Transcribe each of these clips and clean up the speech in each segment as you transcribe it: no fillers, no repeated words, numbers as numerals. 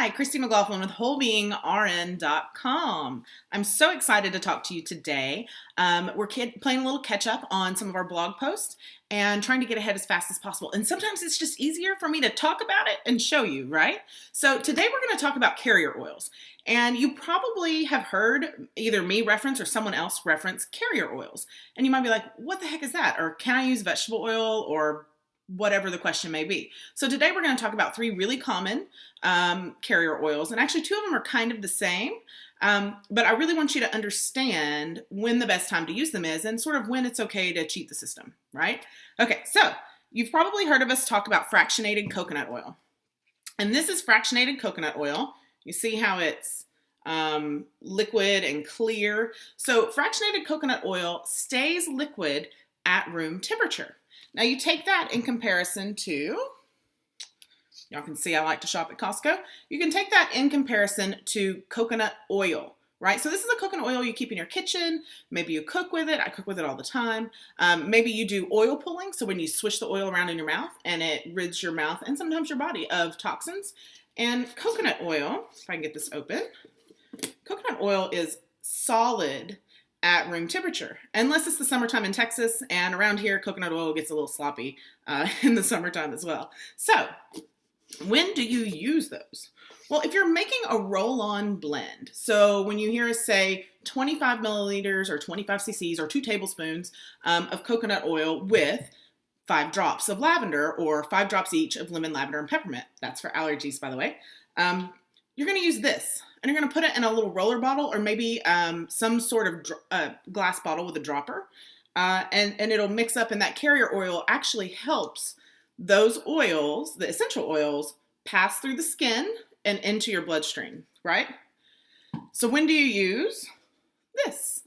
Hi, Christy McLaughlin with WholeBeingRN.com. I'm so excited to talk to you today. We're playing a little catch up on some of our blog posts and trying to get ahead as fast as possible. And sometimes it's just easier for me to talk about it and show you, right? So today we're going to talk about carrier oils. And you probably have heard either me reference or someone else reference carrier oils. And you might be like, what the heck is that? Or can I use vegetable oil or whatever the question may be. So today we're going to talk about three really common carrier oils, and actually two of them are kind of the same, but I really want you to understand when the best time to use them is and sort of when it's okay to cheat the system, right? Okay, so you've probably heard of us talk about fractionated coconut oil, and this is fractionated coconut oil. You see how it's liquid and clear. So fractionated coconut oil stays liquid at room temperature. Now you take that in comparison to, y'all can see I like to shop at Costco. You can take that in comparison to coconut oil, right? So this is a coconut oil you keep in your kitchen. Maybe you cook with it. I cook with it all the time. Maybe you do oil pulling. So when you swish the oil around in your mouth and it rids your mouth and sometimes your body of toxins. And coconut oil, if I can get this open, coconut oil is solid at room temperature, unless it's the summertime in Texas, and around here coconut oil gets a little sloppy in the summertime as well. So when do you use those? Well, if you're making a roll-on blend, so when you hear us say 25 milliliters or 25 cc's or 2 tablespoons of coconut oil with 5 drops of lavender or 5 drops each of lemon, lavender, and peppermint, that's for allergies, by the way, you're going to use this. And you're going to put it in a little roller bottle or maybe some sort of glass bottle with a dropper. And it'll mix up, and that carrier oil actually helps those oils, the essential oils, pass through the skin and into your bloodstream, right? So when do you use this?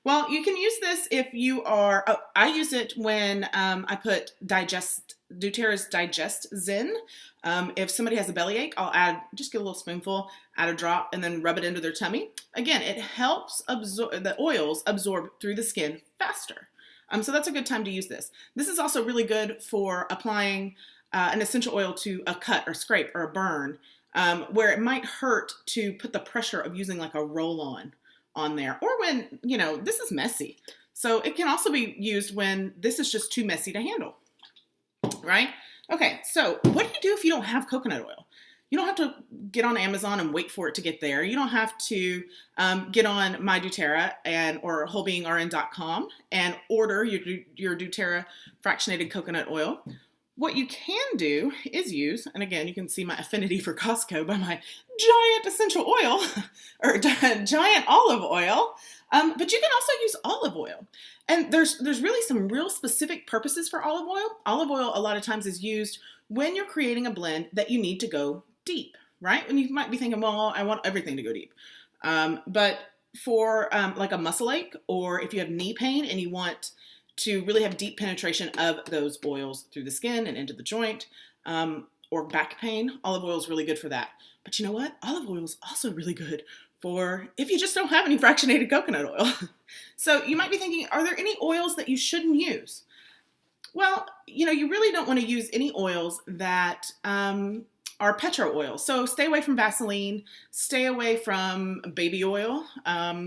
Well, you can use this if you are, I use it when I put doTERRA's Digest Zen. If somebody has a bellyache, just get a little spoonful, add a drop, and then rub it into their tummy. Again, it helps the oils absorb through the skin faster. So that's a good time to use this. This is also really good for applying an essential oil to a cut or scrape or a burn, where it might hurt to put the pressure of using like a roll-on on there, or when, this is messy. So it can also be used when this is just too messy to handle, right? Okay, so what do you do if you don't have coconut oil? You don't have to get on Amazon and wait for it to get there. You don't have to get on my doTERRA or WholeBeingRN.com and order your doTERRA fractionated coconut oil. What you can do is use, and again, you can see my affinity for Costco by my giant essential oil or giant olive oil, but you can also use olive oil. And there's really some real specific purposes for olive oil. Olive oil a lot of times is used when you're creating a blend that you need to go deep, right? And you might be thinking, well, I want everything to go deep. But for like a muscle ache, or if you have knee pain and you want to really have deep penetration of those oils through the skin and into the joint, or back pain, olive oil is really good for that. But you know what? Olive oil is also really good for if you just don't have any fractionated coconut oil. So you might be thinking, are there any oils that you shouldn't use? Well, you really don't want to use any oils that are petro oils. So stay away from Vaseline, stay away from baby oil,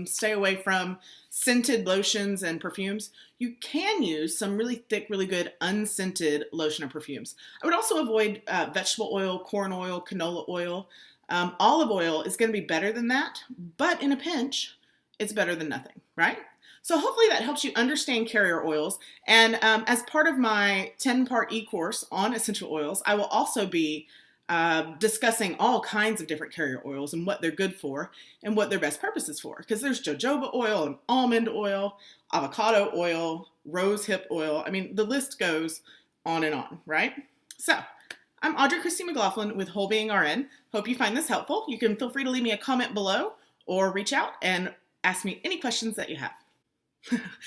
stay away from scented lotions and perfumes. You can use some really thick, really good unscented lotion or perfumes. I would also avoid vegetable oil, corn oil, canola oil. Olive oil is going to be better than that, but in a pinch, it's better than nothing, right? So hopefully that helps you understand carrier oils. And as part of my 10-part e-course on essential oils, I will also be discussing all kinds of different carrier oils and what they're good for and what their best purpose is for. Because there's jojoba oil and almond oil, avocado oil, rose hip oil. I mean, the list goes on and on, right? So I'm Audrey Christy McLaughlin with WholeBeingRN. Hope you find this helpful. You can feel free to leave me a comment below or reach out and ask me any questions that you have.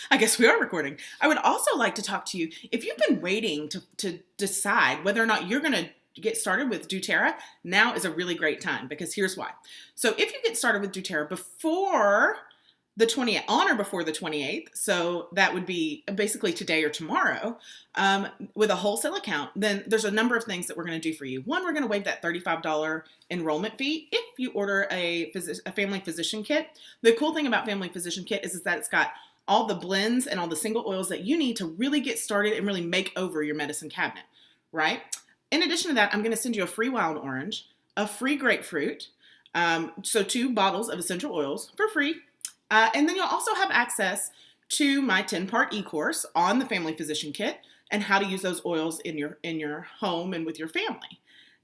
I guess we are recording. I would also like to talk to you if you've been waiting to decide whether or not you're going to get started with doTERRA. Now is a really great time, because here's why. So if you get started with doTERRA before the 20th on or before the 28th, so that would be basically today or tomorrow, with a wholesale account, then there's a number of things that we're going to do for you. One, we're going to waive that $35 enrollment fee if you order a family physician kit. The cool thing about family physician kit is that it's got all the blends and all the single oils that you need to really get started and really make over your medicine cabinet, right? In addition to that, I'm going to send you a free wild orange, a free grapefruit, so 2 bottles of essential oils for free. And then you'll also have access to my 10-part e-course on the family physician kit and how to use those oils in your home and with your family.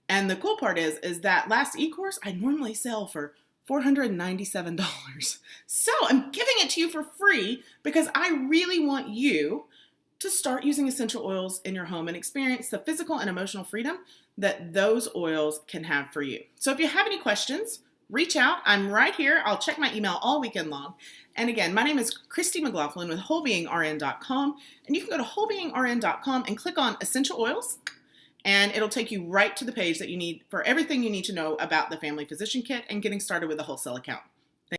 And the cool part is that last e-course I normally sell for $497. So I'm giving it to you for free because I really want you to start using essential oils in your home and experience the physical and emotional freedom that those oils can have for you. So if you have any questions, reach out. I'm right here. I'll check my email all weekend long. And again, my name is Christy McLaughlin with WholeBeingRN.com. And you can go to WholeBeingRN.com and click on Essential Oils, and it'll take you right to the page that you need for everything you need to know about the Family Physician Kit and getting started with a wholesale account.